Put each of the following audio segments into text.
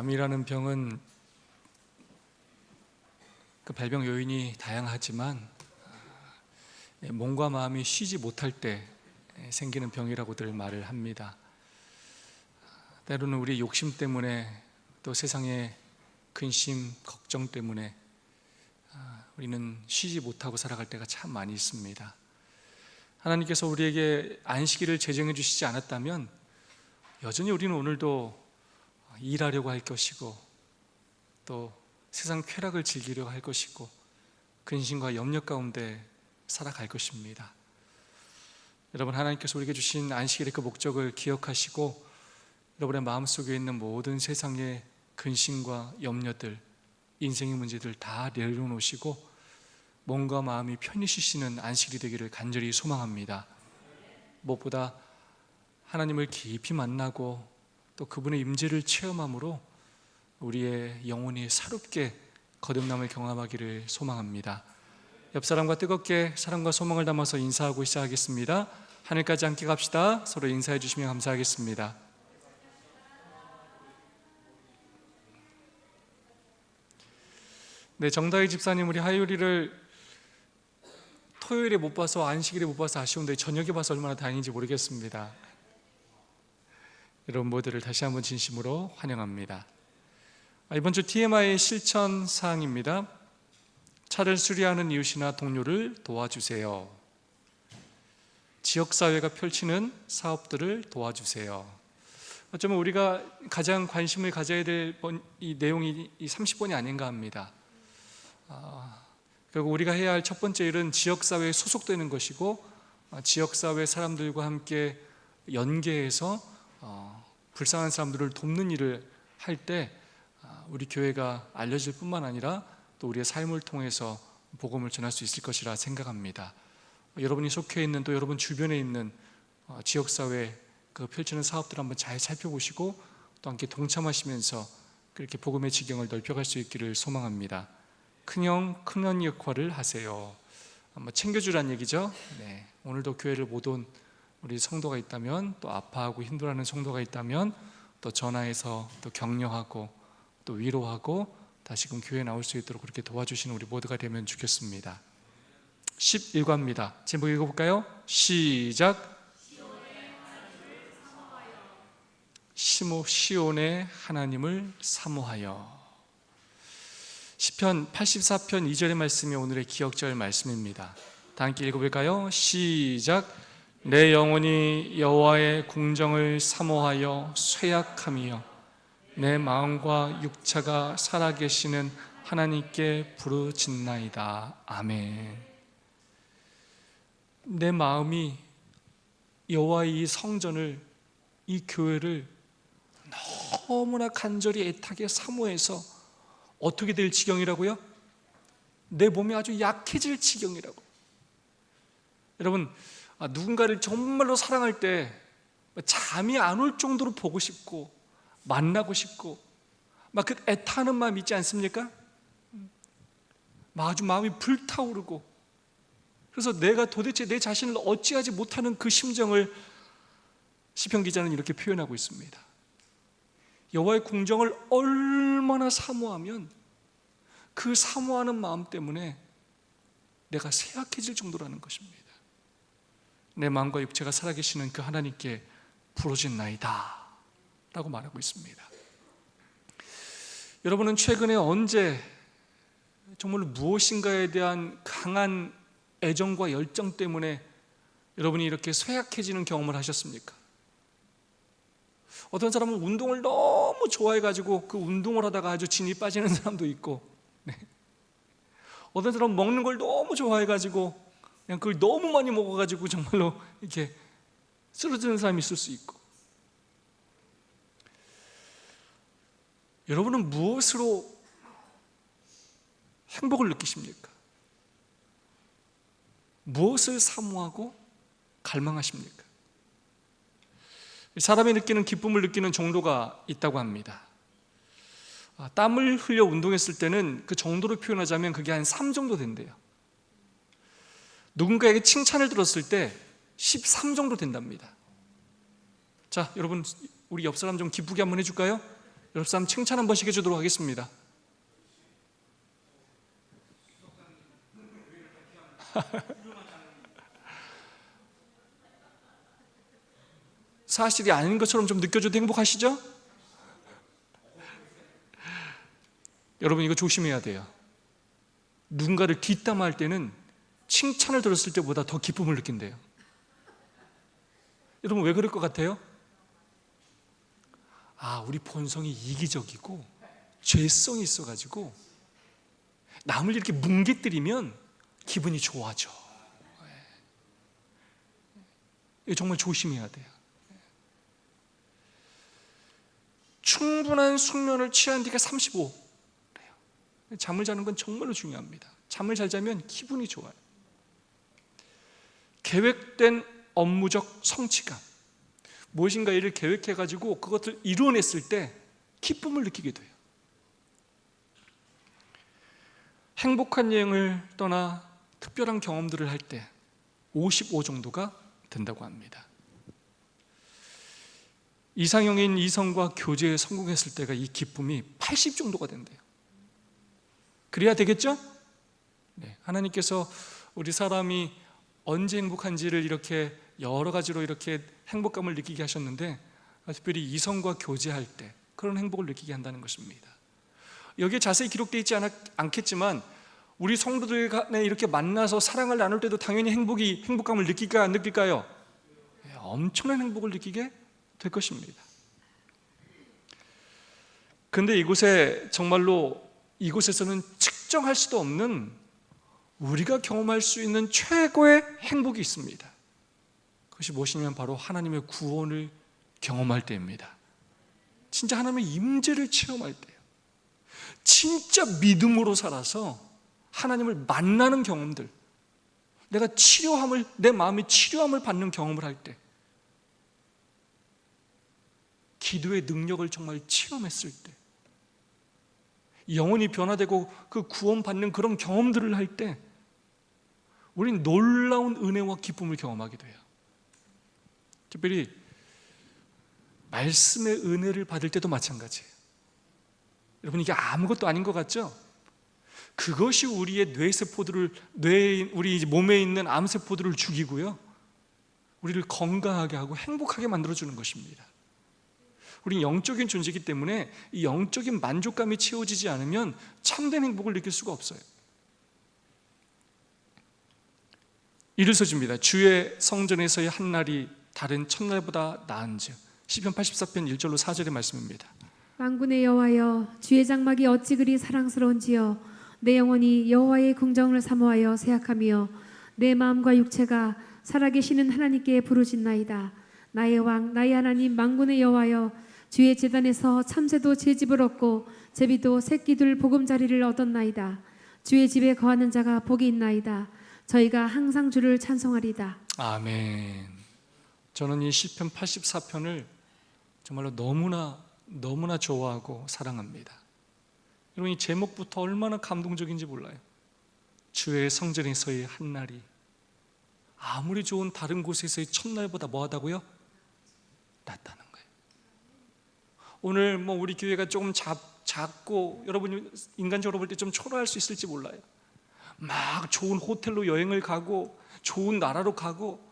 암이라는 병은 그 발병 요인이 다양하지만 몸과 마음이 쉬지 못할 때 생기는 병이라고들 말을 합니다. 때로는 우리 욕심 때문에, 또 세상의 근심, 걱정 때문에 우리는 쉬지 못하고 살아갈 때가 참 많이 있습니다. 하나님께서 우리에게 안식일을 제정해 주시지 않았다면 여전히 우리는 오늘도 일하려고 할 것이고, 또 세상 쾌락을 즐기려고 할 것이고, 근심과 염려 가운데 살아갈 것입니다. 여러분, 하나님께서 우리에게 주신 안식일의 그 목적을 기억하시고, 여러분의 마음속에 있는 모든 세상의 근심과 염려들, 인생의 문제들 다 내려놓으시고 몸과 마음이 편히 쉬시는 안식일이 되기를 간절히 소망합니다. 무엇보다 하나님을 깊이 만나고 또 그분의 임재를 체험함으로 우리의 영혼이 새롭게 거듭남을 경험하기를 소망합니다. 옆 사람과 뜨겁게 사랑과 소망을 담아서 인사하고 시작하겠습니다. 하늘까지 함께 갑시다. 서로 인사해 주시면 감사하겠습니다. 네, 정다희 집사님, 우리 하율이를 토요일에 못 봐서, 안식일에 못 봐서 아쉬운데 저녁에 봐서 얼마나 다행인지 모르겠습니다. 여러분 모두를 다시 한번 진심으로 환영합니다. 이번 주 TMI 실천 사항입니다. 차를 수리하는 이웃이나 동료를 도와주세요. 지역사회가 펼치는 사업들을 도와주세요. 어쩌면 우리가 가장 관심을 가져야 될 이 내용이 이 30번이 아닌가 합니다. 결국 우리가 해야 할 첫 번째 일은 지역사회에 소속되는 것이고, 지역사회 사람들과 함께 연계해서 불쌍한 사람들을 돕는 일을 할 때 우리 교회가 알려질 뿐만 아니라 또 우리의 삶을 통해서 복음을 전할 수 있을 것이라 생각합니다. 여러분이 속해 있는, 또 여러분 주변에 있는 지역사회 그 펼치는 사업들 한번 잘 살펴보시고 또 함께 동참하시면서 그렇게 복음의 지경을 넓혀갈 수 있기를 소망합니다. 큰형, 큰언니 역할을 하세요. 한번 챙겨주란 얘기죠. 네, 오늘도 교회를 못 온 우리 성도가 있다면, 또 아파하고 힘들어하는 성도가 있다면 또 전화해서 또 격려하고 또 위로하고 다시금 교회에 나올 수 있도록 그렇게 도와주시는 우리 모두가 되면 좋겠습니다. 11과입니다. 제목 읽어볼까요? 시작. 시온의 하나님을 사모하여. 시편 84편 2절의 말씀이 오늘의 기억절 말씀입니다. 다 함께 읽어볼까요? 시작. 내 영혼이 여호와의 궁정을 사모하여 쇠약하며 내 마음과 육체가 살아계시는 하나님께 부르짖나이다. 아멘. 내 마음이 여호와의 이 성전을, 이 교회를 너무나 간절히 애타게 사모해서 어떻게 될 지경이라고요? 내 몸이 아주 약해질 지경이라고. 여러분, 누군가를 정말로 사랑할 때 잠이 안 올 정도로 보고 싶고 만나고 싶고 막 그 애타는 마음 있지 않습니까? 아주 마음이 불타오르고, 그래서 내가 도대체 내 자신을 어찌하지 못하는 그 심정을 시편 기자는 이렇게 표현하고 있습니다. 여호와의 궁정을 얼마나 사모하면 그 사모하는 마음 때문에 내가 쇠약해질 정도라는 것입니다. 내 마음과 육체가 살아계시는 그 하나님께 부르짖나이다 라고 말하고 있습니다. 여러분은 최근에 언제 정말 무엇인가에 대한 강한 애정과 열정 때문에 여러분이 이렇게 쇠약해지는 경험을 하셨습니까? 어떤 사람은 운동을 너무 좋아해가지고 그 운동을 하다가 아주 진이 빠지는 사람도 있고, 네. 어떤 사람은 먹는 걸 너무 좋아해가지고 그냥 그걸 너무 많이 먹어가지고 정말로 이렇게 쓰러지는 사람이 있을 수 있고. 여러분은 무엇으로 행복을 느끼십니까? 무엇을 사모하고 갈망하십니까? 사람이 느끼는 기쁨을 느끼는 정도가 있다고 합니다. 땀을 흘려 운동했을 때는 그 정도로 표현하자면 그게 한 3 정도 된대요. 누군가에게 칭찬을 들었을 때 13 정도 된답니다. 자, 여러분, 우리 옆 사람 좀 기쁘게 한번 해줄까요? 옆 사람 칭찬 한 번씩 해주도록 하겠습니다. 사실이 아닌 것처럼 좀 느껴져도 행복하시죠? 여러분, 이거 조심해야 돼요. 누군가를 뒷담화할 때는 칭찬을 들었을 때보다 더 기쁨을 느낀대요. 여러분, 왜 그럴 것 같아요? 우리 본성이 이기적이고 죄성이 있어가지고 남을 이렇게 뭉개뜨리면 기분이 좋아져. 이거 정말 조심해야 돼요. 충분한 숙면을 취한 뒤가 35. 잠을 자는 건 정말로 중요합니다. 잠을 잘 자면 기분이 좋아요. 계획된 업무적 성취감, 무엇인가 일을 계획해가지고 그것을 이루어냈을 때 기쁨을 느끼게 돼요. 행복한 여행을 떠나 특별한 경험들을 할 때 55 정도가 된다고 합니다. 이상형인 이성과 교제에 성공했을 때가 이 기쁨이 80 정도가 된대요. 그래야 되겠죠? 네, 하나님께서 우리 사람이 언제 행복한지를 이렇게 여러 가지로 이렇게 행복감을 느끼게 하셨는데, 특별히 이성과 교제할 때 그런 행복을 느끼게 한다는 것입니다. 여기에 자세히 기록되어 있지 않겠지만 우리 성도들 간에 이렇게 만나서 사랑을 나눌 때도 당연히 행복감을 느낄까 안 느낄까요? 네, 엄청난 행복을 느끼게 될 것입니다. 그런데 이곳에서는 측정할 수도 없는 우리가 경험할 수 있는 최고의 행복이 있습니다. 그것이 무엇이냐면 바로 하나님의 구원을 경험할 때입니다. 진짜 하나님의 임재를 체험할 때요. 진짜 믿음으로 살아서 하나님을 만나는 경험들, 내 마음이 치료함을 받는 경험을 할 때, 기도의 능력을 정말 체험했을 때, 영혼이 변화되고 그 구원받는 그런 경험들을 할 때 우리는 놀라운 은혜와 기쁨을 경험하게 돼요. 특별히 말씀의 은혜를 받을 때도 마찬가지예요. 여러분, 이게 아무것도 아닌 것 같죠? 그것이 우리의 우리 몸에 있는 암세포들을 죽이고요, 우리를 건강하게 하고 행복하게 만들어주는 것입니다. 우리는 영적인 존재이기 때문에 이 영적인 만족감이 채워지지 않으면 참된 행복을 느낄 수가 없어요. 이를 써줍니다. 주의 성전에서의 한날이 다른 첫날보다 나은즉. 시편 84편 1절로 4절의 말씀입니다. 만군의 여호와여, 주의 장막이 어찌 그리 사랑스러운지요. 내 영혼이 여호와의 궁정을 사모하여 생각하며 내 마음과 육체가 살아계시는 하나님께 부르짖나이다. 나의 왕, 나의 하나님, 만군의 여호와여, 주의 제단에서 참새도 제 집을 얻고 제비도 새끼들 보금자리를 얻었나이다. 주의 집에 거하는 자가 복이 있나이다. 저희가 항상 주를 찬송하리다. 아멘. 저는 이 시편 84편을 정말로 너무나 좋아하고 사랑합니다. 여러분, 이 제목부터 얼마나 감동적인지 몰라요. 주의 성전에서의 한날이 아무리 좋은 다른 곳에서의 첫날보다 뭐하다고요? 낫다는 거예요. 오늘 우리 교회가 조금 작고 여러분이 인간적으로 볼 때 좀 초라할 수 있을지 몰라요. 막 좋은 호텔로 여행을 가고 좋은 나라로 가고,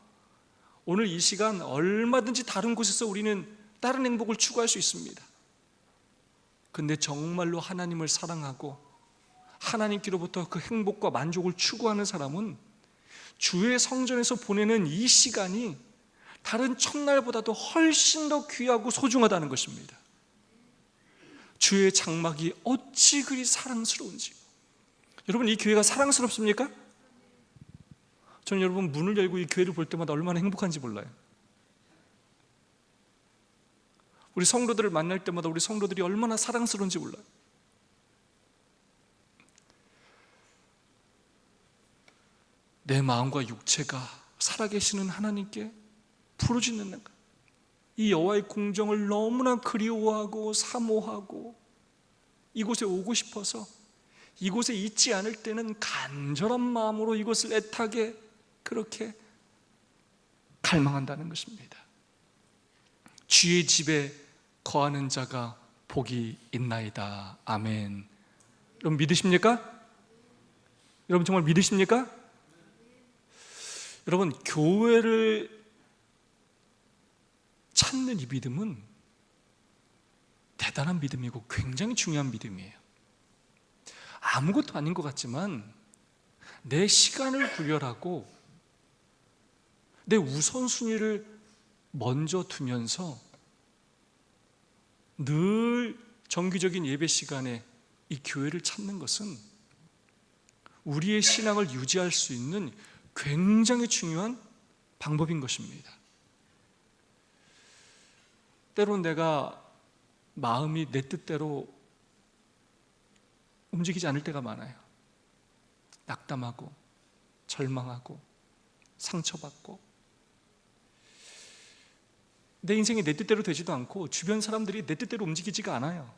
오늘 이 시간 얼마든지 다른 곳에서 우리는 다른 행복을 추구할 수 있습니다. 근데 정말로 하나님을 사랑하고 하나님께로부터 그 행복과 만족을 추구하는 사람은 주의 성전에서 보내는 이 시간이 다른 첫날보다도 훨씬 더 귀하고 소중하다는 것입니다. 주의 장막이 어찌 그리 사랑스러운지. 여러분, 이 교회가 사랑스럽습니까? 저는 여러분 문을 열고 이 교회를 볼 때마다 얼마나 행복한지 몰라요. 우리 성도들을 만날 때마다 우리 성도들이 얼마나 사랑스러운지 몰라요. 내 마음과 육체가 살아계시는 하나님께 부르짖는 이 여호와의 궁정을 너무나 그리워하고 사모하고 이곳에 오고 싶어서 이곳에 있지 않을 때는 간절한 마음으로 이곳을 애타게 그렇게 갈망한다는 것입니다. 주의 집에 거하는 자가 복이 있나이다. 아멘. 여러분 믿으십니까? 여러분 정말 믿으십니까? 여러분, 교회를 찾는 이 믿음은 대단한 믿음이고 굉장히 중요한 믿음이에요. 아무것도 아닌 것 같지만 내 시간을 구별하고 내 우선순위를 먼저 두면서 늘 정기적인 예배 시간에 이 교회를 찾는 것은 우리의 신앙을 유지할 수 있는 굉장히 중요한 방법인 것입니다. 때론 내가 마음이 내 뜻대로 움직이지 않을 때가 많아요. 낙담하고 절망하고 상처받고 내 인생이 내 뜻대로 되지도 않고 주변 사람들이 내 뜻대로 움직이지가 않아요.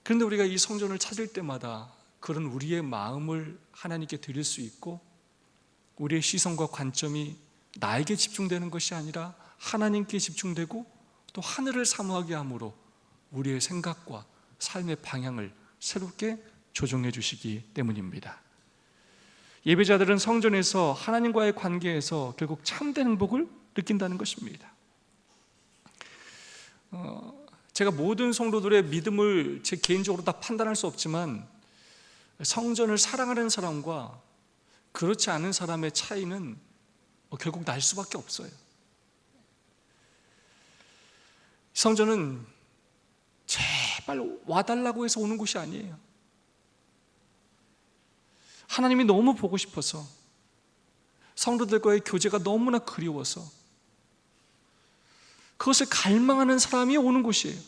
그런데 우리가 이 성전을 찾을 때마다 그런 우리의 마음을 하나님께 드릴 수 있고 우리의 시선과 관점이 나에게 집중되는 것이 아니라 하나님께 집중되고 또 하늘을 사모하게 함으로 우리의 생각과 삶의 방향을 새롭게 조정해 주시기 때문입니다. 예배자들은 성전에서 하나님과의 관계에서 결국 참된 행복을 느낀다는 것입니다. 제가 모든 성도들의 믿음을 제 개인적으로 다 판단할 수 없지만 성전을 사랑하는 사람과 그렇지 않은 사람의 차이는 결국 날 수밖에 없어요. 성전은 제발 와달라고 해서 오는 곳이 아니에요. 하나님이 너무 보고 싶어서, 성도들과의 교제가 너무나 그리워서 그것을 갈망하는 사람이 오는 곳이에요.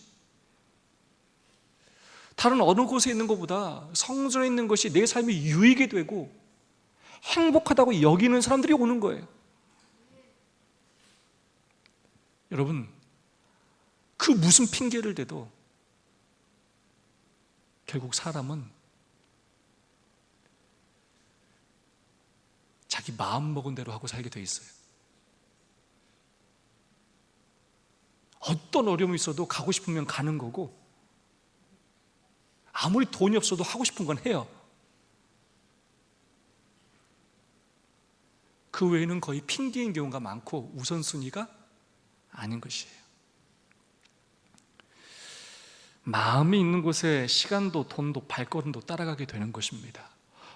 다른 어느 곳에 있는 것보다 성전에 있는 것이 내 삶이 유익이 되고 행복하다고 여기는 사람들이 오는 거예요. 여러분, 그 무슨 핑계를 대도 결국 사람은 자기 마음 먹은 대로 하고 살게 돼 있어요. 어떤 어려움이 있어도 가고 싶으면 가는 거고 아무리 돈이 없어도 하고 싶은 건 해요. 그 외에는 거의 핑계인 경우가 많고 우선순위가 아닌 것이에요. 마음이 있는 곳에 시간도 돈도 발걸음도 따라가게 되는 것입니다.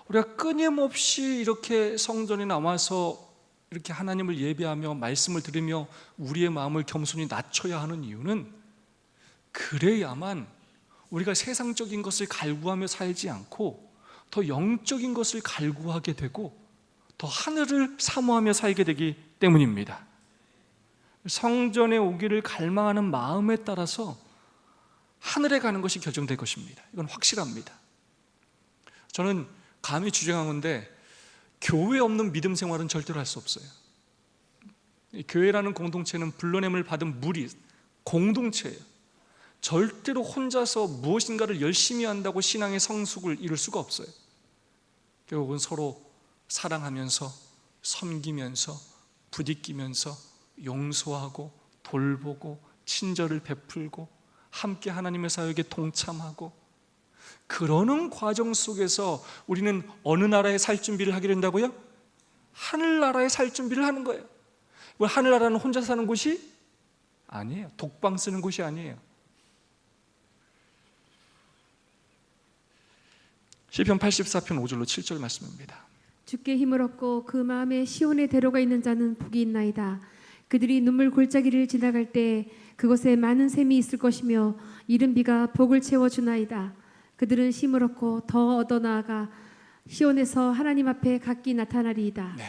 우리가 끊임없이 이렇게 성전에 나와서 이렇게 하나님을 예배하며 말씀을 들으며 우리의 마음을 겸손히 낮춰야 하는 이유는 그래야만 우리가 세상적인 것을 갈구하며 살지 않고 더 영적인 것을 갈구하게 되고 더 하늘을 사모하며 살게 되기 때문입니다. 성전에 오기를 갈망하는 마음에 따라서 하늘에 가는 것이 결정될 것입니다. 이건 확실합니다. 저는 감히 주장하건대 교회 없는 믿음 생활은 절대로 할 수 없어요. 교회라는 공동체는 불러냄을 받은 무리, 공동체예요. 절대로 혼자서 무엇인가를 열심히 한다고 신앙의 성숙을 이룰 수가 없어요. 결국은 서로 사랑하면서 섬기면서 부딪히면서 용서하고 돌보고 친절을 베풀고 함께 하나님의 사역에 동참하고 그러는 과정 속에서 우리는 어느 나라에 살 준비를 하게 된다고요? 하늘나라에 살 준비를 하는 거예요. 왜 하늘나라는 혼자 사는 곳이 아니에요. 독방 쓰는 곳이 아니에요. 시편 84편 5절로 7절 말씀입니다. 주께 힘을 얻고 그 마음에 시온의 대로가 있는 자는 복이 있나이다. 그들이 눈물 골짜기를 지나갈 때 그곳에 많은 샘이 있을 것이며 이른 비가 복을 채워주나이다. 그들은 힘을 얻고 더 얻어 나아가 시온에서 하나님 앞에 각기 나타나리이다. 네,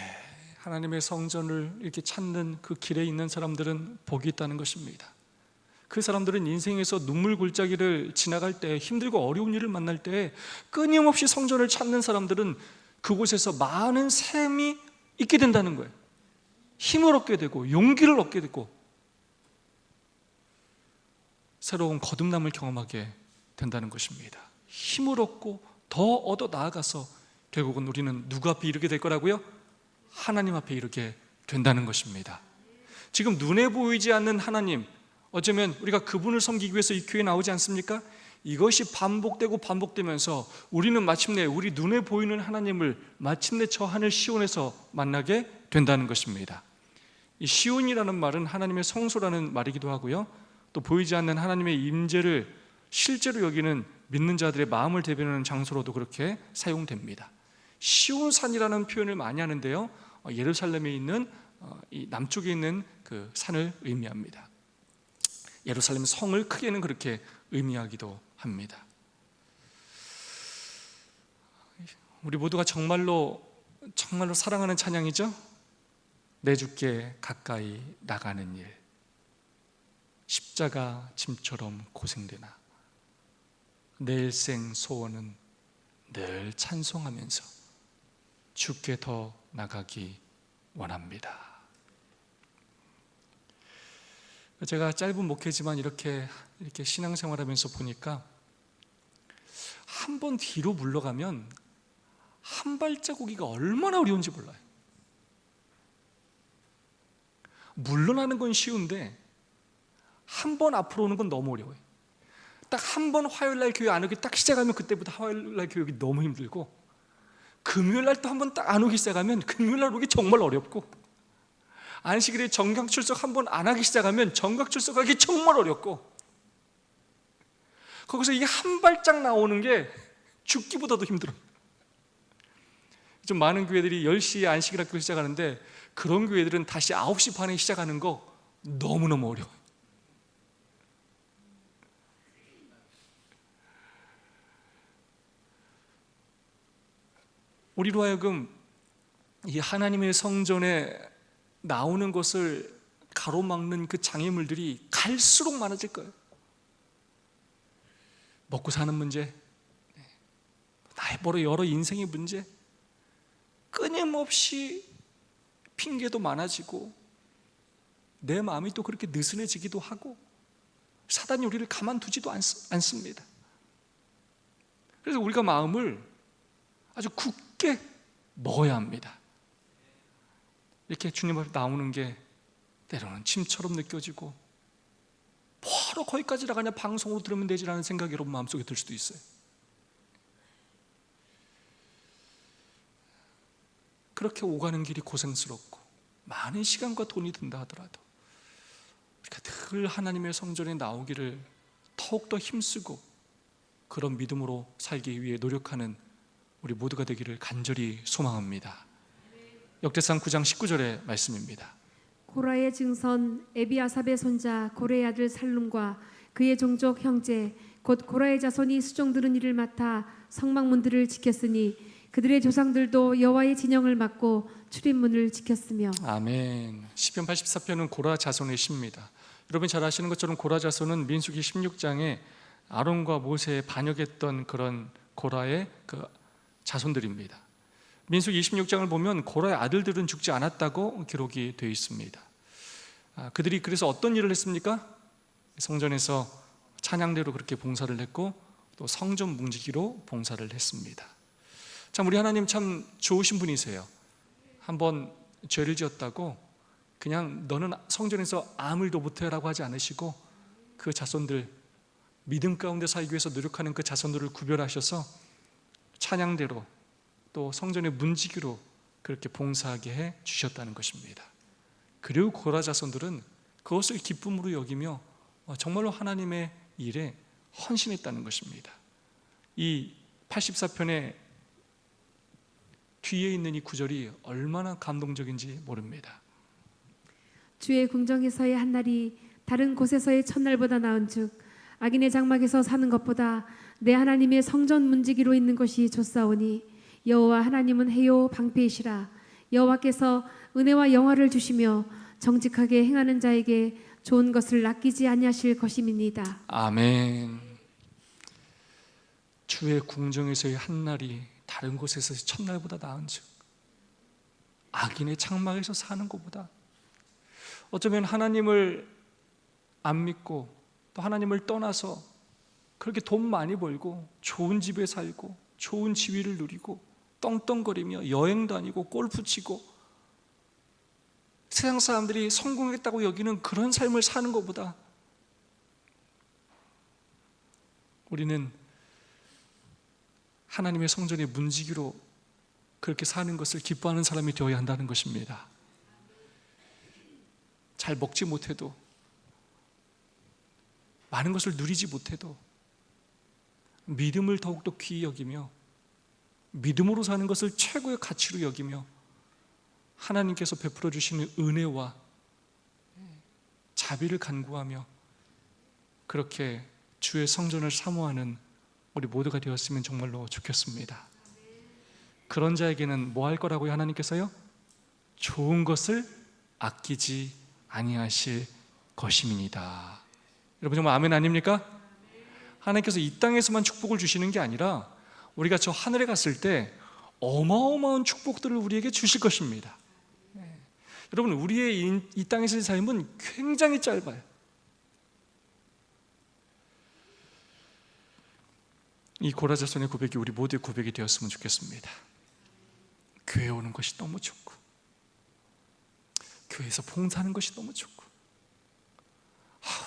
하나님의 성전을 이렇게 찾는 그 길에 있는 사람들은 복이 있다는 것입니다. 그 사람들은 인생에서 눈물 골짜기를 지나갈 때, 힘들고 어려운 일을 만날 때 끊임없이 성전을 찾는 사람들은 그곳에서 많은 샘이 있게 된다는 거예요. 힘을 얻게 되고 용기를 얻게 되고 새로운 거듭남을 경험하게 된다는 것입니다. 힘을 얻고 더 얻어 나아가서 결국은 우리는 누구 앞에 이르게 될 거라고요? 하나님 앞에 이르게 된다는 것입니다. 지금 눈에 보이지 않는 하나님, 어쩌면 우리가 그분을 섬기기 위해서 이 교회에 나오지 않습니까? 이것이 반복되고 반복되면서 우리는 마침내 우리 눈에 보이는 하나님을 마침내 저 하늘 시온에서 만나게 된다는 것입니다. 이 시온이라는 말은 하나님의 성소라는 말이기도 하고요, 또 보이지 않는 하나님의 임재를 실제로 여기는 믿는 자들의 마음을 대변하는 장소로도 그렇게 사용됩니다. 시온산이라는 표현을 많이 하는데요, 예루살렘에 있는 이 남쪽에 있는 그 산을 의미합니다. 예루살렘 성을 크게는 그렇게 의미하기도 합니다. 우리 모두가 정말로 사랑하는 찬양이죠. 내 주께 가까이 나가는 일, 십자가 짐처럼 고생되나 내 일생 소원은 늘 찬송하면서 주께 더 나가기 원합니다. 제가 짧은 목회지만 이렇게 신앙생활하면서 보니까 한 번 뒤로 물러가면 한 발자국 오기가 얼마나 어려운지 몰라요. 물러나는 건 쉬운데 한 번 앞으로 오는 건 너무 어려워요. 딱 한 번 화요일날 교회 안 오기 딱 시작하면 그때부터 화요일날 교회 오기 너무 힘들고, 금요일날 또 한 번 딱 안 오기 시작하면 금요일날 오기 정말 어렵고, 안식일에 정각 출석 한 번 안 하기 시작하면 정각 출석하기 정말 어렵고, 거기서 이 한 발짝 나오는 게 죽기보다도 힘들어요. 좀 많은 교회들이 10시에 안식일 학교를 시작하는데 그런 교회들은 다시 9시 반에 시작하는 거 너무너무 어려워요. 우리로 하여금 이 하나님의 성전에 나오는 것을 가로막는 그 장애물들이 갈수록 많아질 거예요. 먹고 사는 문제, 나의 여러 인생의 문제, 끊임없이 핑계도 많아지고 내 마음이 또 그렇게 느슨해지기도 하고, 사단이 우리를 가만두지도 않습니다. 그래서 우리가 마음을 아주 굳게 먹어야 합니다. 이렇게 주님 앞에 나오는 게 때로는 침처럼 느껴지고, 바로 거기까지 나가냐 방송으로 들으면 되지라는 생각이 여러분 마음속에 들 수도 있어요. 그렇게 오가는 길이 고생스럽고 많은 시간과 돈이 든다 하더라도 우리가 늘 하나님의 성전에 나오기를 더욱더 힘쓰고 그런 믿음으로 살기 위해 노력하는 우리 모두가 되기를 간절히 소망합니다. 역대상 9장 19절의 말씀입니다. 고라의 증손 에비아삽의 손자 고레의 아들 살룸과 그의 종족 형제 곧 고라의 자손이 수종들은 일을 맡아 성막문들을 지켰으니 그들의 조상들도 여호와의 진영을 맡고 출입문을 지켰으며. 아멘. 시편 84편은 고라 자손의 시입니다. 여러분 잘 아시는 것처럼 고라 자손은 민수기 16장에 아론과 모세에 반역했던 그런 고라의 그 자손들입니다. 민수기 26장을 보면 고라의 아들들은 죽지 않았다고 기록이 되어 있습니다. 그들이 그래서 어떤 일을 했습니까? 성전에서 찬양대로 그렇게 봉사를 했고 또 성전 뭉지기로 봉사를 했습니다. 참 우리 하나님 참 좋으신 분이세요. 한번 죄를 지었다고 그냥 너는 성전에서 아무 일도 못해라고 하지 않으시고, 그 자손들, 믿음 가운데 살기 위해서 노력하는 그 자손들을 구별하셔서 찬양대로 또 성전의 문지기로 그렇게 봉사하게 해 주셨다는 것입니다. 그리고 고라 자손들은 그것을 기쁨으로 여기며 정말로 하나님의 일에 헌신했다는 것입니다. 이 84편의 뒤에 있는 이 구절이 얼마나 감동적인지 모릅니다. 주의 궁정에서의 한 날이 다른 곳에서의 첫날보다 나은즉 악인의 장막에서 사는 것보다 내 하나님의 성전 문지기로 있는 것이 좋사오니 여호와 하나님은 해요 방패이시라. 여호와께서 은혜와 영화를 주시며 정직하게 행하는 자에게 좋은 것을 아끼지 아니하실 것임이니이다. 아멘. 주의 궁정에서의 한 날이 다른 곳에서의 첫날보다 나은즉 악인의 장막에서 사는 것보다, 어쩌면 하나님을 안 믿고 또 하나님을 떠나서 그렇게 돈 많이 벌고 좋은 집에 살고 좋은 지위를 누리고 떵떵거리며 여행 다니고 골프 치고 세상 사람들이 성공했다고 여기는 그런 삶을 사는 것보다 우리는 하나님의 성전의 문지기로 그렇게 사는 것을 기뻐하는 사람이 되어야 한다는 것입니다. 잘 먹지 못해도, 많은 것을 누리지 못해도 믿음을 더욱더 귀히 여기며 믿음으로 사는 것을 최고의 가치로 여기며 하나님께서 베풀어 주시는 은혜와 자비를 간구하며 그렇게 주의 성전을 사모하는 우리 모두가 되었으면 정말로 좋겠습니다. 그런 자에게는 뭐 할 거라고요? 하나님께서요? 좋은 것을 아끼지 아니하실 것임이니이다. 여러분 정말 아멘 아닙니까? 하나님께서 이 땅에서만 축복을 주시는 게 아니라 우리가 저 하늘에 갔을 때 어마어마한 축복들을 우리에게 주실 것입니다. 여러분 우리의 이 땅에서의 삶은 굉장히 짧아요. 이 고라자손의 고백이 우리 모두의 고백이 되었으면 좋겠습니다. 교회에 오는 것이 너무 좋고 교회에서 봉사하는 것이 너무 좋고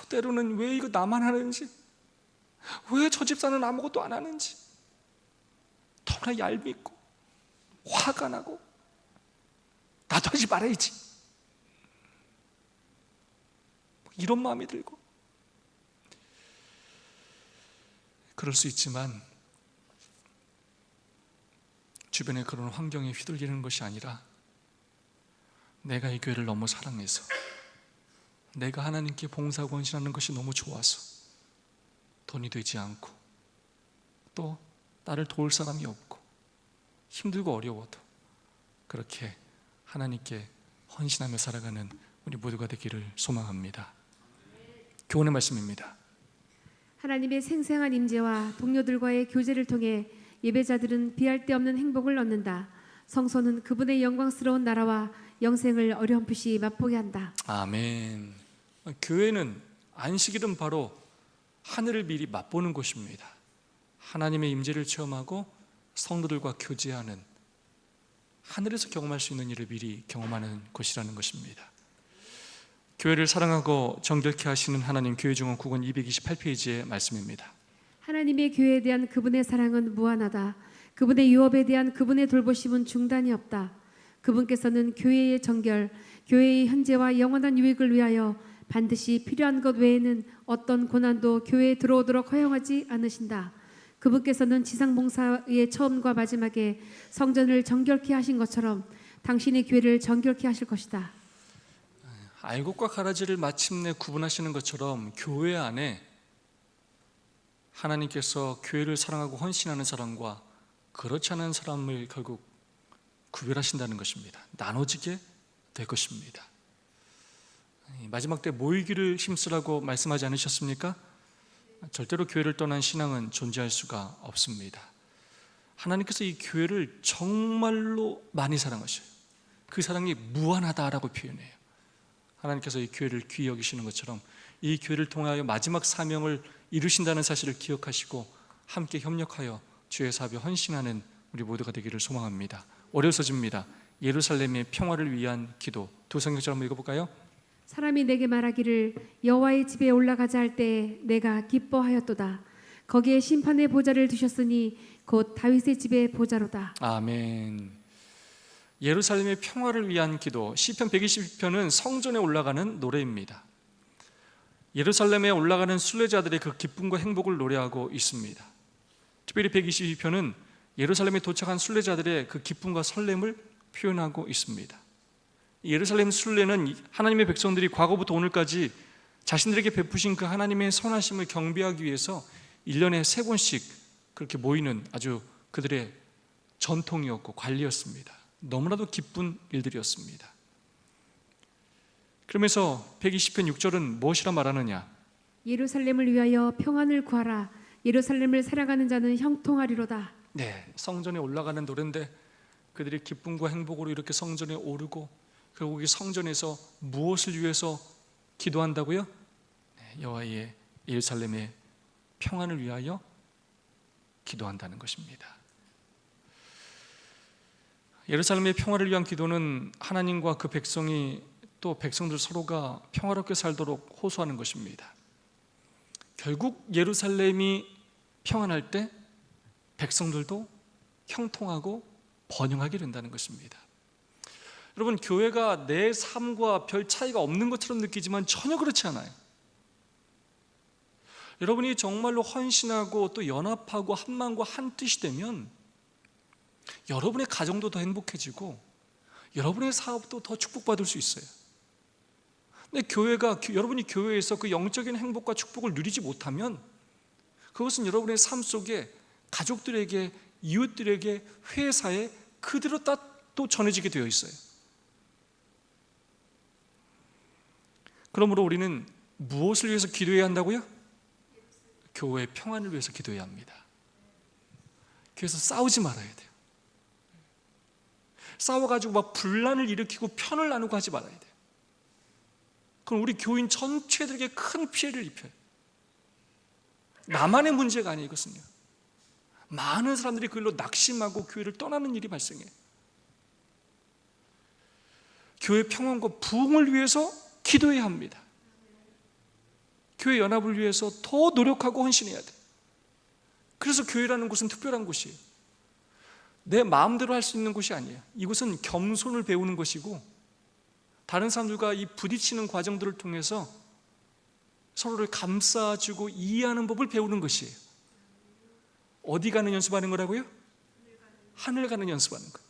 때로는 왜 이거 나만 하는지, 왜 저 집사는 아무것도 안 하는지 너무나 얄밉고 화가 나고 나도 하지 말아야지 이런 마음이 들고 그럴 수 있지만 주변에 그런 환경에 휘둘리는 것이 아니라 내가 이 교회를 너무 사랑해서 내가 하나님께 봉사하고 헌신하는 것이 너무 좋아서 돈이 되지 않고 또 나를 도울 사람이 없고 힘들고 어려워도 그렇게 하나님께 헌신하며 살아가는 우리 모두가 되기를 소망합니다. 교훈의 말씀입니다. 하나님의 생생한 임재와 동료들과의 교제를 통해 예배자들은 비할 데 없는 행복을 얻는다. 성소는 그분의 영광스러운 나라와 영생을 어렴풋이 맛보게 한다. 아멘. 교회는 안식일은 바로 하늘을 미리 맛보는 곳입니다. 하나님의 임재를 체험하고 성도들과 교제하는, 하늘에서 경험할 수 있는 일을 미리 경험하는 곳이라는 것입니다. 교회를 사랑하고 정결케 하시는 하나님, 교회증언 9권 228페이지의 말씀입니다. 하나님의 교회에 대한 그분의 사랑은 무한하다. 그분의 유업에 대한 그분의 돌보심은 중단이 없다. 그분께서는 교회의 정결, 교회의 현재와 영원한 유익을 위하여 반드시 필요한 것 외에는 어떤 고난도 교회에 들어오도록 허용하지 않으신다. 그분께서는 지상봉사의 처음과 마지막에 성전을 정결케 하신 것처럼 당신의 교회를 정결케 하실 것이다. 알곡과 가라지를 마침내 구분하시는 것처럼 교회 안에 하나님께서 교회를 사랑하고 헌신하는 사람과 그렇지 않은 사람을 결국 구별하신다는 것입니다. 나눠지게 될 것입니다. 마지막 때 모이기를 힘쓰라고 말씀하지 않으셨습니까? 절대로 교회를 떠난 신앙은 존재할 수가 없습니다. 하나님께서 이 교회를 정말로 많이 사랑하셔요. 그 사랑이 무한하다라고 표현해요. 하나님께서 이 교회를 귀히 여기시는 것처럼 이 교회를 통하여 마지막 사명을 이루신다는 사실을 기억하시고 함께 협력하여 주의 사업에 헌신하는 우리 모두가 되기를 소망합니다. 월요서집니다. 예루살렘의 평화를 위한 기도. 두 성경절 한번 읽어볼까요? 사람이 내게 말하기를 여호와의 집에 올라가자 할 때 내가 기뻐하였도다. 거기에 심판의 보좌를 두셨으니 곧 다윗의 집의 보좌로다. 아멘. 예루살렘의 평화를 위한 기도. 시편 122편은 성전에 올라가는 노래입니다. 예루살렘에 올라가는 순례자들의 그 기쁨과 행복을 노래하고 있습니다. 특별히 122편은 예루살렘에 도착한 순례자들의 그 기쁨과 설렘을 표현하고 있습니다. 예루살렘 순례는 하나님의 백성들이 과거부터 오늘까지 자신들에게 베푸신 그 하나님의 선하심을 경배하기 위해서 1년에 3번씩 그렇게 모이는 아주 그들의 전통이었고 관리였습니다. 너무나도 기쁜 일들이었습니다. 그러면서 120편 6절은 무엇이라 말하느냐? 예루살렘을 위하여 평안을 구하라. 예루살렘을 살아가는 자는 형통하리로다. 네, 성전에 올라가는 노래인데 그들이 기쁨과 행복으로 이렇게 성전에 오르고 결국 이 성전에서 무엇을 위해서 기도한다고요? 네, 여호와의 예루살렘의 평안을 위하여 기도한다는 것입니다. 예루살렘의 평화를 위한 기도는 하나님과 그 백성이 또 백성들 서로가 평화롭게 살도록 호소하는 것입니다. 결국 예루살렘이 평안할 때 백성들도 형통하고 번영하게 된다는 것입니다. 여러분, 교회가 내 삶과 별 차이가 없는 것처럼 느끼지만 전혀 그렇지 않아요. 여러분이 정말로 헌신하고 또 연합하고 한 마음과 한 뜻이 되면 여러분의 가정도 더 행복해지고 여러분의 사업도 더 축복받을 수 있어요. 근데 여러분이 교회에서 그 영적인 행복과 축복을 누리지 못하면 그것은 여러분의 삶 속에 가족들에게, 이웃들에게, 회사에 그대로 또 전해지게 되어 있어요. 그러므로 우리는 무엇을 위해서 기도해야 한다고요? 교회의 평안을 위해서 기도해야 합니다. 그래서 싸우지 말아야 돼요. 싸워가지고 막 분란을 일으키고 편을 나누고 하지 말아야 돼요. 그럼 우리 교인 전체들에게 큰 피해를 입혀요. 나만의 문제가 아니에요. 이것은요, 많은 사람들이 그 일로 낙심하고 교회를 떠나는 일이 발생해요. 교회 평안과 부흥을 위해서 기도해야 합니다. 교회 연합을 위해서 더 노력하고 헌신해야 돼요. 그래서 교회라는 곳은 특별한 곳이에요. 내 마음대로 할 수 있는 곳이 아니에요. 이곳은 겸손을 배우는 곳이고 다른 사람들과 이 부딪히는 과정들을 통해서 서로를 감싸주고 이해하는 법을 배우는 것이에요. 어디 가는 연습하는 거라고요? 하늘 가는 연습하는 거예요.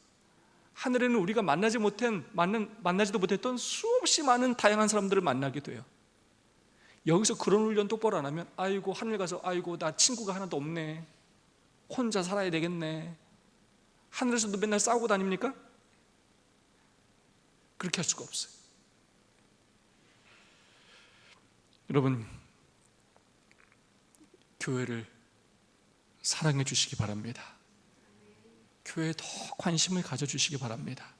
하늘에는 우리가 만나지도 못했던 수없이 많은 다양한 사람들을 만나게 돼요. 여기서 그런 훈련 똑바로 안 하면 아이고, 하늘 가서 아이고, 나 친구가 하나도 없네, 혼자 살아야 되겠네. 하늘에서도 맨날 싸우고 다닙니까? 그렇게 할 수가 없어요. 여러분, 교회를 사랑해 주시기 바랍니다. 교회에 더 관심을 가져주시기 바랍니다.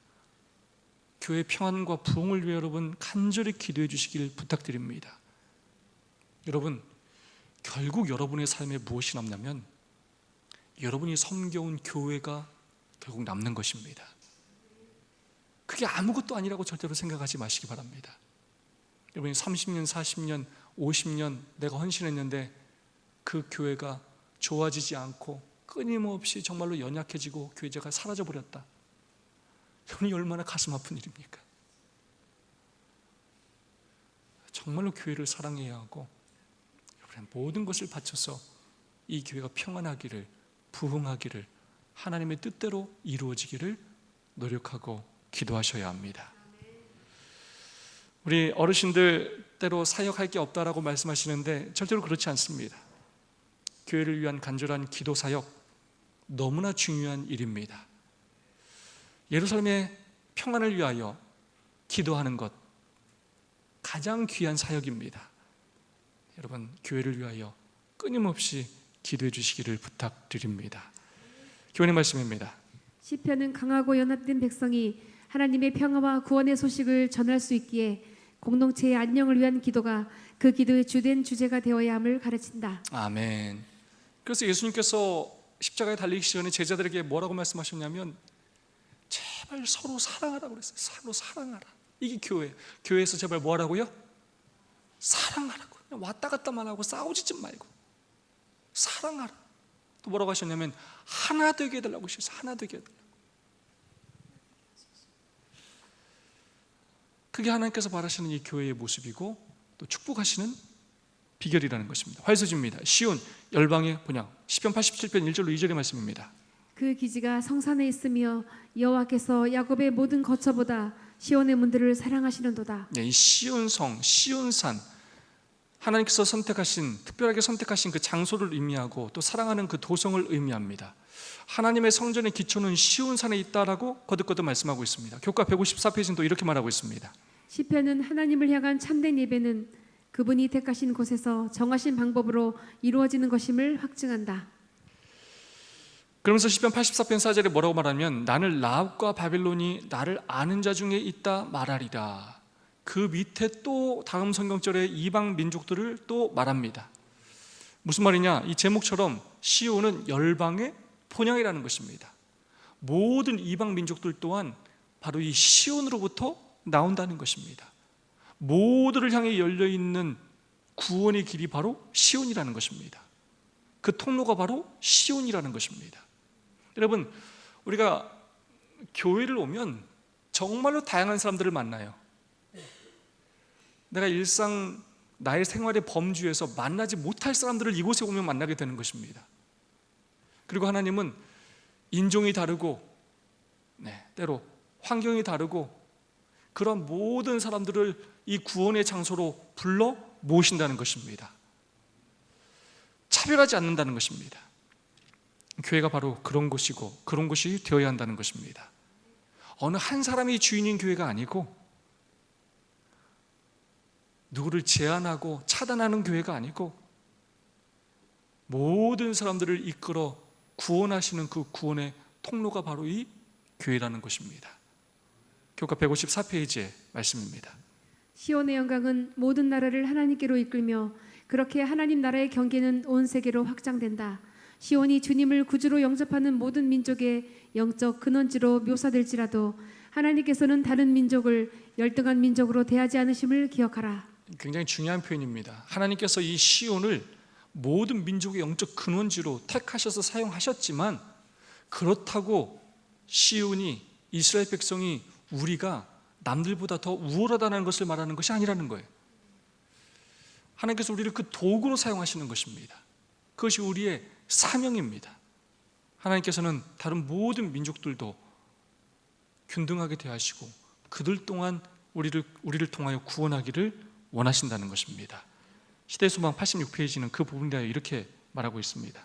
교회 평안과 부흥을 위해 여러분 간절히 기도해 주시길 부탁드립니다. 여러분, 결국 여러분의 삶에 무엇이 남냐면 여러분이 섬겨온 교회가 결국 남는 것입니다. 그게 아무것도 아니라고 절대로 생각하지 마시기 바랍니다. 여러분이 30년, 40년, 50년 내가 헌신했는데 그 교회가 좋아지지 않고 끊임없이 정말로 연약해지고 교회가 사라져버렸다. 여러분이 얼마나 가슴 아픈 일입니까? 정말로 교회를 사랑해야 하고 여러분의 모든 것을 바쳐서 이 교회가 평안하기를, 부흥하기를, 하나님의 뜻대로 이루어지기를 노력하고 기도하셔야 합니다. 우리 어르신들 때로 사역할 게 없다라고 말씀하시는데 절대로 그렇지 않습니다. 교회를 위한 간절한 기도 사역 너무나 중요한 일입니다. 예루살렘의 평안을 위하여 기도하는 것 가장 귀한 사역입니다. 여러분, 교회를 위하여 끊임없이 기도해 주시기를 부탁드립니다. 교훈의 말씀입니다. 시편은 강하고 연합된 백성이 하나님의 평화와 구원의 소식을 전할 수 있기에 공동체의 안녕을 위한 기도가 그 기도의 주된 주제가 되어야 함을 가르친다. 아멘. 그래서 예수님께서 십자가에 달리기 전에 제자들에게 뭐라고 말씀하셨냐면 제발 서로 사랑하라고 그랬어요. 서로 사랑하라. 이게 교회에서 제발 뭐하라고요? 사랑하라고. 그냥 왔다 갔다만 하고 싸우지 좀 말고 사랑하라. 또 뭐라고 하셨냐면 하나 되게 해달라고 하셨어요. 하나 되게 해달라고. 그게 하나님께서 바라시는 이 교회의 모습이고 또 축복하시는 비결이라는 것입니다. 활서지입니다. 시온 열방의 본향, 시편 87편 1절로 2절의 말씀입니다. 그 기지가 성산에 있으며 여호와께서 야곱의 모든 거처보다 시온의 문들을 사랑하시는도다. 네, 이 시온성, 시온산, 하나님께서 특별하게 선택하신 그 장소를 의미하고 또 사랑하는 그 도성을 의미합니다. 하나님의 성전의 기초는 시온산에 있다라고 거듭거듭 말씀하고 있습니다. 교과 154페이지는 또 이렇게 말하고 있습니다. 시편은 하나님을 향한 참된 예배는 그분이 택하신 곳에서 정하신 방법으로 이루어지는 것임을 확증한다. 그러면서 시편 84편 4절에 뭐라고 말하면 나는 라합과 바벨론이 나를 아는 자 중에 있다 말하리라. 그 밑에 또 다음 성경절에 이방 민족들을 또 말합니다. 무슨 말이냐? 이 제목처럼 시온은 열방의 본향이라는 것입니다. 모든 이방 민족들 또한 바로 이 시온으로부터 나온다는 것입니다. 모두를 향해 열려있는 구원의 길이 바로 시온이라는 것입니다. 그 통로가 바로 시온이라는 것입니다. 여러분, 우리가 교회를 오면 정말로 다양한 사람들을 만나요. 내가 일상 나의 생활의 범주에서 만나지 못할 사람들을 이곳에 오면 만나게 되는 것입니다. 그리고 하나님은 인종이 다르고 때로 환경이 다르고 그런 모든 사람들을 이 구원의 장소로 불러 모으신다는 것입니다. 차별하지 않는다는 것입니다. 교회가 바로 그런 곳이고 그런 곳이 되어야 한다는 것입니다. 어느 한 사람이 주인인 교회가 아니고, 누구를 제한하고 차단하는 교회가 아니고, 모든 사람들을 이끌어 구원하시는 그 구원의 통로가 바로 이 교회라는 것입니다. 교과 154페이지의 말씀입니다. 시온의 영광은 모든 나라를 하나님께로 이끌며 그렇게 하나님 나라의 경계는 온 세계로 확장된다. 시온이 주님을 구주로 영접하는 모든 민족의 영적 근원지로 묘사될지라도 하나님께서는 다른 민족을 열등한 민족으로 대하지 않으심을 기억하라. 굉장히 중요한 표현입니다. 하나님께서 이 시온을 모든 민족의 영적 근원지로 택하셔서 사용하셨지만, 그렇다고 시온이, 이스라엘 백성이, 우리가 남들보다 더 우월하다는 것을 말하는 것이 아니라는 거예요. 하나님께서 우리를 그 도구로 사용하시는 것입니다. 그것이 우리의 사명입니다. 하나님께서는 다른 모든 민족들도 균등하게 대하시고 그들 동안 우리를 통하여 구원하기를 원하신다는 것입니다. 시대소망 86페이지는 그 부분에 대하여 이렇게 말하고 있습니다.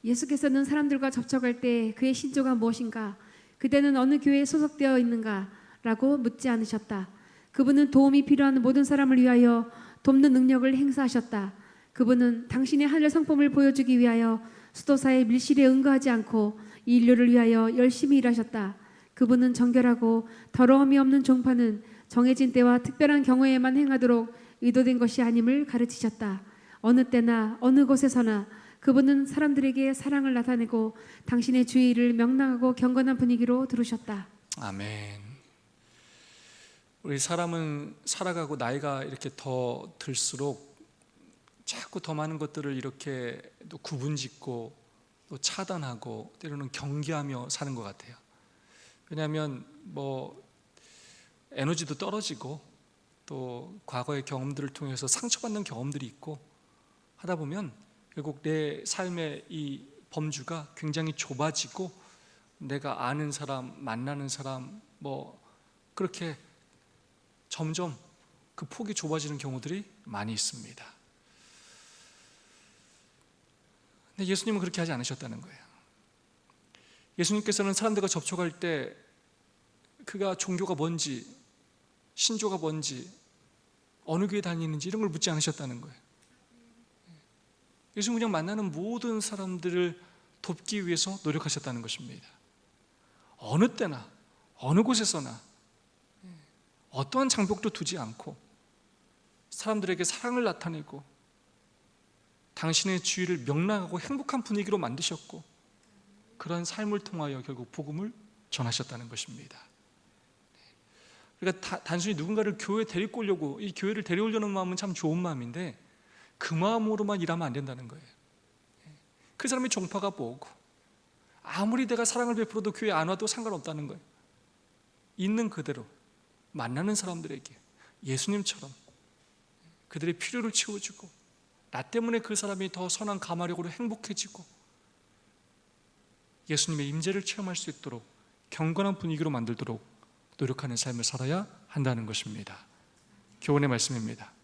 예수께서는 사람들과 접촉할 때 그의 신조가 무엇인가, 그대는 어느 교회에 소속되어 있는가 라고 묻지 않으셨다. 그분은 도움이 필요한 모든 사람을 위하여 돕는 능력을 행사하셨다. 그분은 당신의 하늘 성품을 보여주기 위하여 수도사의 밀실에 응거하지 않고 인류를 위하여 열심히 일하셨다. 그분은 정결하고 더러움이 없는 종파는 정해진 때와 특별한 경우에만 행하도록 의도된 것이 아님을 가르치셨다. 어느 때나 어느 곳에서나 그분은 사람들에게 사랑을 나타내고 당신의 주의를 명랑하고 경건한 분위기로 두르셨다. 아멘. 우리 사람은 살아가고 나이가 이렇게 더 들수록 자꾸 더 많은 것들을 이렇게 또 구분짓고 또 차단하고 때로는 경계하며 사는 것 같아요. 왜냐하면 에너지도 떨어지고 또 과거의 경험들을 통해서 상처받는 경험들이 있고 하다 보면 결국 내 삶의 이 범주가 굉장히 좁아지고 내가 아는 사람, 만나는 사람 그렇게 점점 그 폭이 좁아지는 경우들이 많이 있습니다. 근데 예수님은 그렇게 하지 않으셨다는 거예요. 예수님께서는 사람들과 접촉할 때 그가 종교가 뭔지, 신조가 뭔지, 어느 교회 다니는지 이런 걸 묻지 않으셨다는 거예요. 예수님 그냥 만나는 모든 사람들을 돕기 위해서 노력하셨다는 것입니다. 어느 때나 어느 곳에서나 어떠한 장벽도 두지 않고 사람들에게 사랑을 나타내고 당신의 주의를 명랑하고 행복한 분위기로 만드셨고, 그러한 삶을 통하여 결국 복음을 전하셨다는 것입니다. 그러니까 단순히 누군가를 교회에 데리고 오려고, 이 교회를 데려오려는 마음은 참 좋은 마음인데 그 마음으로만 일하면 안 된다는 거예요. 그 사람의 종파가 뭐고 아무리 내가 사랑을 베풀어도 교회 안 와도 상관없다는 거예요. 있는 그대로 만나는 사람들에게 예수님처럼 그들의 필요를 채워주고, 나 때문에 그 사람이 더 선한 가마력으로 행복해지고 예수님의 임재를 체험할 수 있도록 경건한 분위기로 만들도록 노력하는 삶을 살아야 한다는 것입니다. 교훈의 말씀입니다.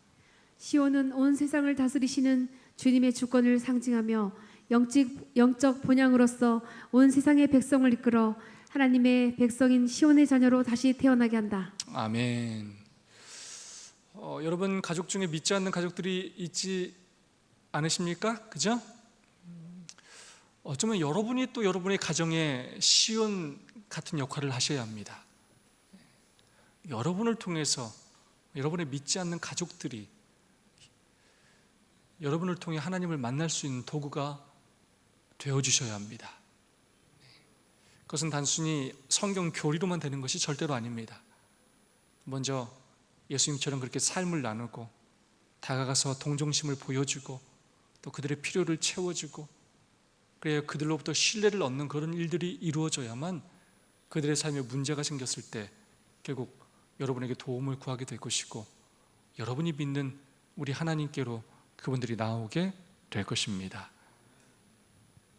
시온은 온 세상을 다스리시는 주님의 주권을 상징하며 영적 본향으로서 온 세상의 백성을 이끌어 하나님의 백성인 시온의 자녀로 다시 태어나게 한다. 아멘. 여러분 가족 중에 믿지 않는 가족들이 있지 않으십니까? 그죠? 어쩌면 여러분이 또 여러분의 가정에 시온 같은 역할을 하셔야 합니다. 여러분을 통해서 여러분의 믿지 않는 가족들이 여러분을 통해 하나님을 만날 수 있는 도구가 되어주셔야 합니다. 그것은 단순히 성경 교리로만 되는 것이 절대로 아닙니다. 먼저 예수님처럼 그렇게 삶을 나누고 다가가서 동정심을 보여주고 또 그들의 필요를 채워주고, 그래야 그들로부터 신뢰를 얻는 그런 일들이 이루어져야만 그들의 삶에 문제가 생겼을 때 결국 여러분에게 도움을 구하게 될 것이고, 여러분이 믿는 우리 하나님께로 그분들이 나오게 될 것입니다.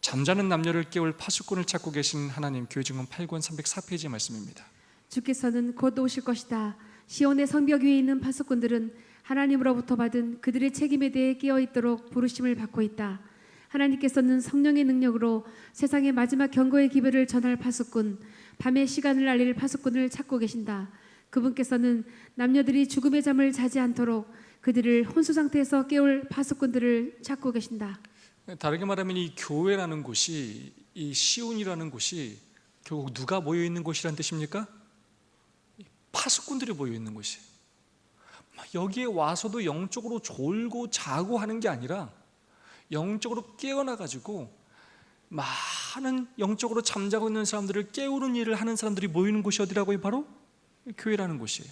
잠자는 남녀를 깨울 파수꾼을 찾고 계신 하나님, 교회증언 8권 304페이지 말씀입니다. 주께서는 곧 오실 것이다. 시온의 성벽 위에 있는 파수꾼들은 하나님으로부터 받은 그들의 책임에 대해 깨어있도록 부르심을 받고 있다. 하나님께서는 성령의 능력으로 세상의 마지막 경고의 기별을 전할 파수꾼, 밤의 시간을 알릴 파수꾼을 찾고 계신다. 그분께서는 남녀들이 죽음의 잠을 자지 않도록 그들을 혼수 상태에서 깨울 파수꾼들을 찾고 계신다. 다르게 말하면 이 교회라는 곳이, 이 시온이라는 곳이 결국 누가 모여 있는 곳이란 뜻입니까? 파수꾼들이 모여 있는 곳이에요. 여기에 와서도 영적으로 졸고 자고 하는 게 아니라 영적으로 깨어나 가지고 많은 영적으로 잠자고 있는 사람들을 깨우는 일을 하는 사람들이 모이는 곳이 어디라고요? 바로 교회라는 곳이에요.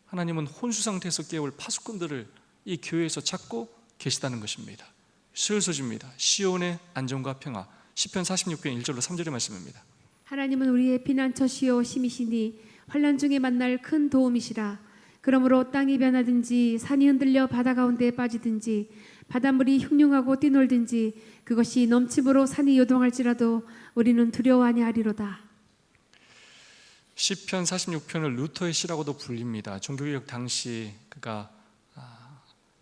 하나님은 혼수 상태에서 깨울 파수꾼들을 이 교회에서 찾고 계시다는 것입니다. 수요소집니다. 시온의 안정과 평화. 시편 46편 1절로 3절의 말씀입니다. 하나님은 우리의 피난처시요 힘이시니 환난 중에 만날 큰 도움이시라. 그러므로 땅이 변하든지 산이 흔들려 바다 가운데에 빠지든지 바닷물이 흉흉하고 뛰놀든지 그것이 넘침으로 산이 요동할지라도 우리는 두려워 아니하리로다. 시편 46편을 루터의 시라고도 불립니다. 종교개혁 당시 그가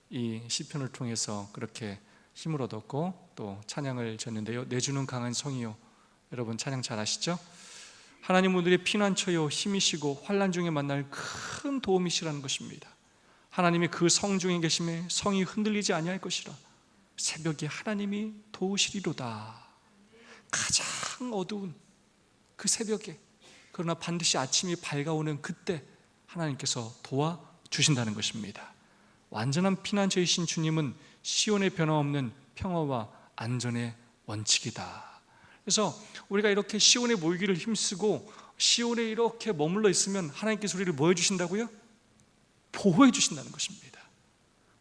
이 시편을 통해서 그렇게 힘을 얻었고 또 찬양을 졌는데요. 내주는 강한 성이요, 여러분 찬양 잘 아시죠? 하나님은 우리의 피난처요 힘이시고 환난 중에 만날 큰 도움이시라는 것입니다. 하나님이 그 성 중에 계심에 성이 흔들리지 아니할 것이라. 새벽에 하나님이 도우시리로다. 가장 어두운 그 새벽에, 그러나 반드시 아침이 밝아오는 그때 하나님께서 도와주신다는 것입니다. 완전한 피난처이신 주님은 시온의 변함없는 평화와 안전의 원칙이다. 그래서 우리가 이렇게 시온에 모이기를 힘쓰고 시온에 이렇게 머물러 있으면 하나님께서 우리를 뭐 해주신다고요? 보호해 주신다는 것입니다.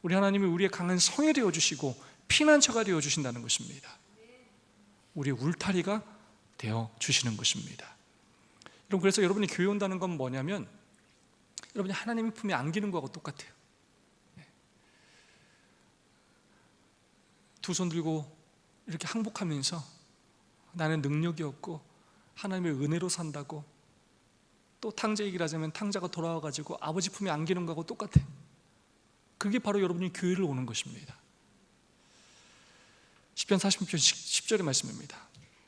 우리 하나님이 우리의 강한 성이 되어주시고 피난처가 되어주신다는 것입니다. 우리의 울타리가 되어주시는 것입니다. 여러분, 그래서 여러분이 교회 온다는 건 뭐냐면 여러분이 하나님의 품에 안기는 거하고 똑같아요. 두 손 들고 이렇게 항복하면서 나는 능력이 없고 하나님의 은혜로 산다고, 또 탕자 얘기를 하자면 탕자가 돌아와가지고 아버지 품에 안기는 거하고 똑같아요. 그게 바로 여러분이 교회를 오는 것입니다. 시편 40편 10절의 말씀입니다.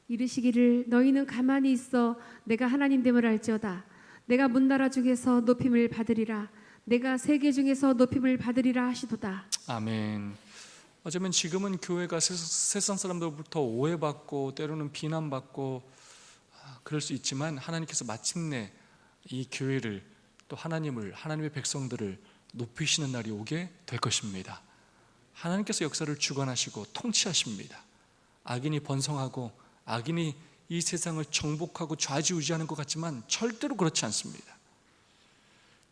이르시기를 너희는 가만히 있어 내가 하나님 됨을 알지어다. 내가 문나라 중에서 높임을 받으리라. 내가 세계 중에서 높임을 받으리라 하시도다. 아멘. 어쩌면 지금은 교회가 세상 사람들로부터 오해받고 때로는 비난받고 그럴 수 있지만 하나님께서 마침내 이 교회를, 또 하나님의 백성들을 높이시는 날이 오게 될 것입니다. 하나님께서 역사를 주관하시고 통치하십니다. 악인이 번성하고 악인이 이 세상을 정복하고 좌지우지하는 것 같지만 절대로 그렇지 않습니다.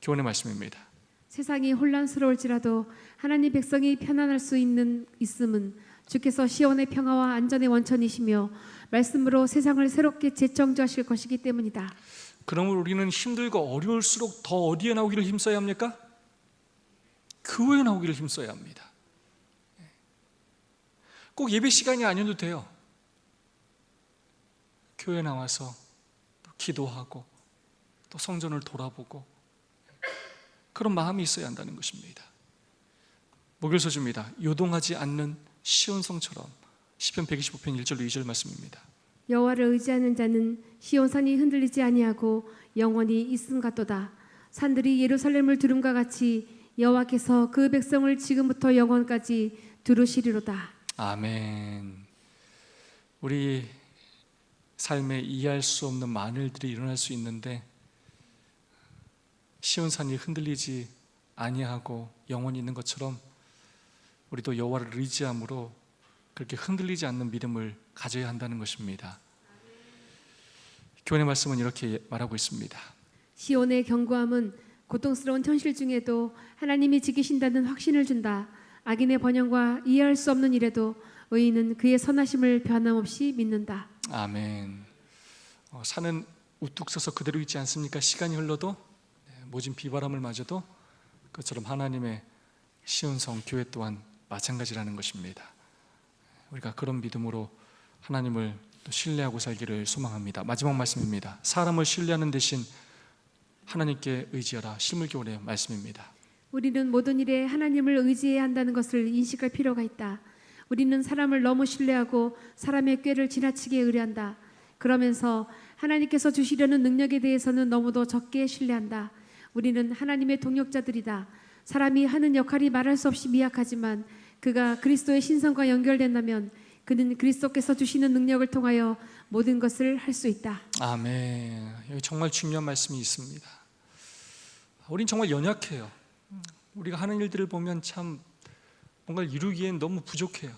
교훈의 말씀입니다. 세상이 혼란스러울지라도 하나님 백성이 편안할 수 있음은 주께서 시온의 평화와 안전의 원천이시며 말씀으로 세상을 새롭게 재창조하실 것이기 때문이다. 그러면 우리는 힘들고 어려울수록 더 어디에 나오기를 힘써야 합니까? 교회에 나오기를 힘써야 합니다. 꼭 예배 시간이 아니어도 돼요. 교회에 나와서 또 기도하고 또 성전을 돌아보고 그런 마음이 있어야 한다는 것입니다. 목요일서주입니다. 요동하지 않는 시온성처럼. 시편 125편 1절로 2절 말씀입니다. 여호와를 의지하는 자는 시온산이 흔들리지 아니하고 영원히 있음 같도다. 산들이 예루살렘을 두름과 같이 여호와께서 그 백성을 지금부터 영원까지 두루시리로다. 아멘. 우리 삶에 이해할 수 없는 많은 일들이 일어날 수 있는데 시온산이 흔들리지 아니하고 영원히 있는 것처럼 우리도 여호와를 의지함으로 그렇게 흔들리지 않는 믿음을 가져야 한다는 것입니다. 교훈의 말씀은 이렇게 말하고 있습니다. 시온의 견고함은 고통스러운 현실 중에도 하나님이 지키신다는 확신을 준다. 악인의 번영과 이해할 수 없는 일에도 의인은 그의 선하심을 변함없이 믿는다. 아멘. 산은 우뚝 서서 그대로 있지 않습니까? 시간이 흘러도 모진 비바람을 맞아도 그것처럼 하나님의 시온성 교회 또한 마찬가지라는 것입니다. 우리가 그런 믿음으로 하나님을 또 신뢰하고 살기를 소망합니다. 마지막 말씀입니다. 사람을 신뢰하는 대신 하나님께 의지하라. 실물교훈의 말씀입니다. 우리는 모든 일에 하나님을 의지해야 한다는 것을 인식할 필요가 있다. 우리는 사람을 너무 신뢰하고 사람의 꾀를 지나치게 의뢰한다. 그러면서 하나님께서 주시려는 능력에 대해서는 너무도 적게 신뢰한다. 우리는 하나님의 동역자들이다. 사람이 하는 역할이 말할 수 없이 미약하지만 그가 그리스도의 신성과 연결된다면 그는 그리스도께서 주시는 능력을 통하여 모든 것을 할 수 있다. 아멘. 여기 정말 중요한 말씀이 있습니다. 우린 정말 연약해요. 우리가 하는 일들을 보면 참 뭔가를 이루기엔 너무 부족해요.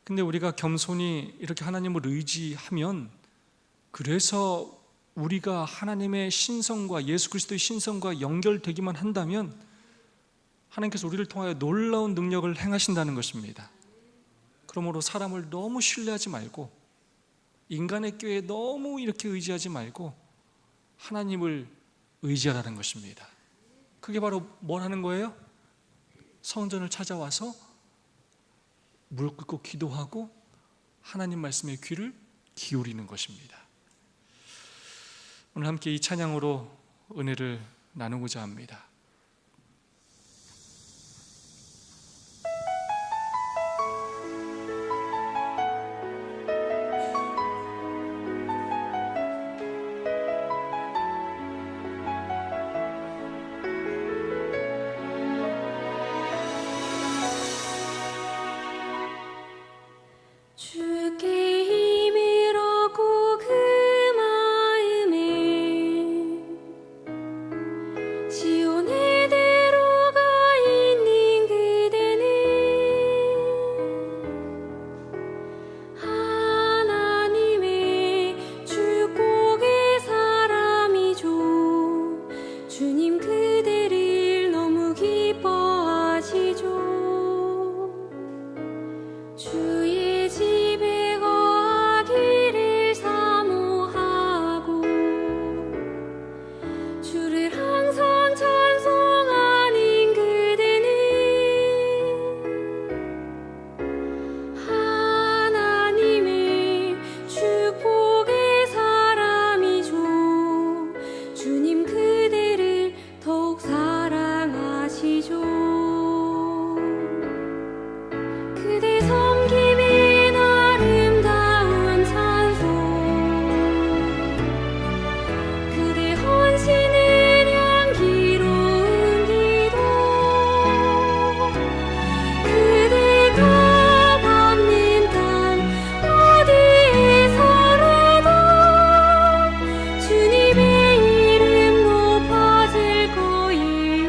근데 우리가 겸손히 이렇게 하나님을 의지하면, 그래서 우리가 하나님의 신성과 예수 그리스도의 신성과 연결되기만 한다면 하나님께서 우리를 통하여 놀라운 능력을 행하신다는 것입니다. 그러므로 사람을 너무 신뢰하지 말고, 인간의 꾀에 너무 이렇게 의지하지 말고 하나님을 의지하라는 것입니다. 그게 바로 뭘 하는 거예요? 성전을 찾아와서 무릎 꿇고 기도하고 하나님 말씀에 귀를 기울이는 것입니다. 오늘 함께 이 찬양으로 은혜를 나누고자 합니다. 주께 힘이라고 그 마음에 시온에 들어가 있는 그대는 하나님의 축복의 사람이죠. 주님 그대를 너무 기뻐하시죠. 주의 집에 거하기를 사모하고 주를 항상 찬송하는 그대는 하나님의 축복의 사람이죠. 주님 그대를 더욱 사랑하시죠. 그대 섬김의 아름다운 찬송, 그대 헌신은 향기로운 기도, 그대가 밟는 땅 어디에서라도 주님의 이름 높아질 거예요.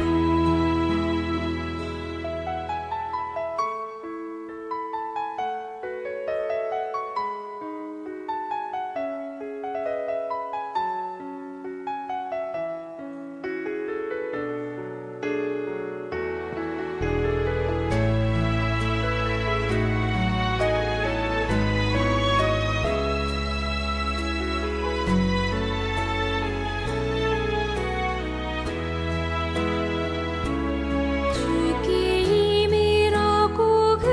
주께 힘이라고 그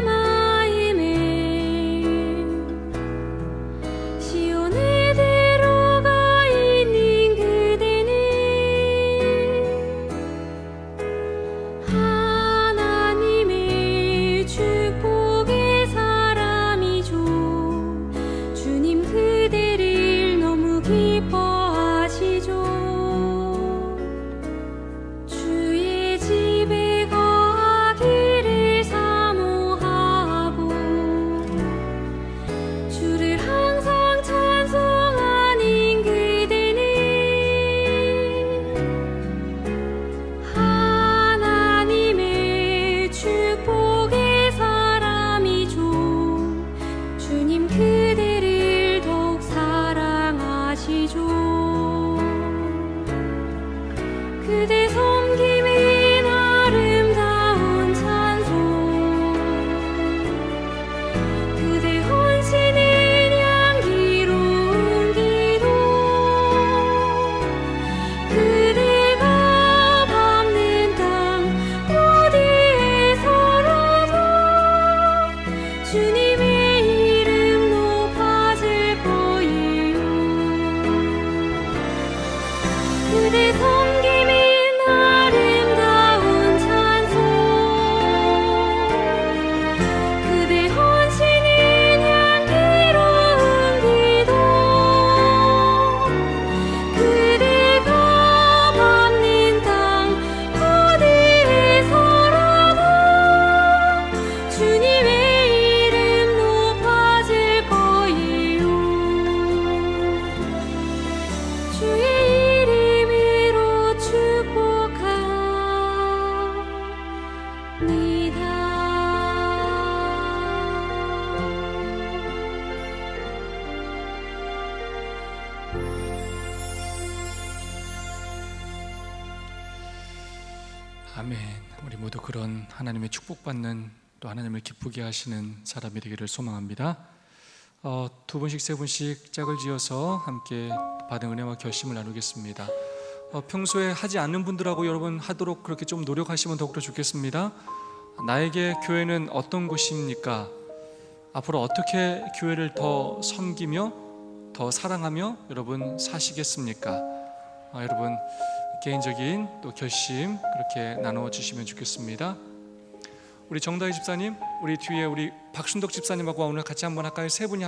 마음에 시온에 들어가 있는 그대는 하나님의 축복의 사람이죠. 주님 그대를 너무 기뻐하시죠. 주의 집에 거하기를 사모하고 주를 항상 찬송하는 그대는 하나님의 축복의 사람이죠. 주님 그대를 더욱 사랑하시죠. 그대 섬김의 아름다운 찬송, 그대 섬김인 아름다운 찬송 그대 헌신인 향기로운 기도 그대가 밟는 땅 어디에서라도 주님의 이름 높아질 거예요. 주의 이름으로 아멘. 우리 모두 그런 하나님의 축복받는 또 하나님을 기쁘게 하시는 사람이 되기를 소망합니다. 두 분씩 세 분씩 짝을 지어서 함께 받은 은혜와 결심을 나누겠습니다. 평소에 하지 않는 분들하고 여러분 하도록 그렇게 좀 노력하시면 더욱더 좋겠습니다. 나에게 교회는 어떤 곳입니까? 앞으로 어떻게 교회를 더 섬기며 더 사랑하며 여러분 사시겠습니까? 여러분 개인적인 또 결심 그렇게 나눠 주시면 좋겠습니다. 우리 정다희 집사님, 우리 뒤에 우리 박순덕 집사님하고 오늘 같이 한번 할까요? 세 분이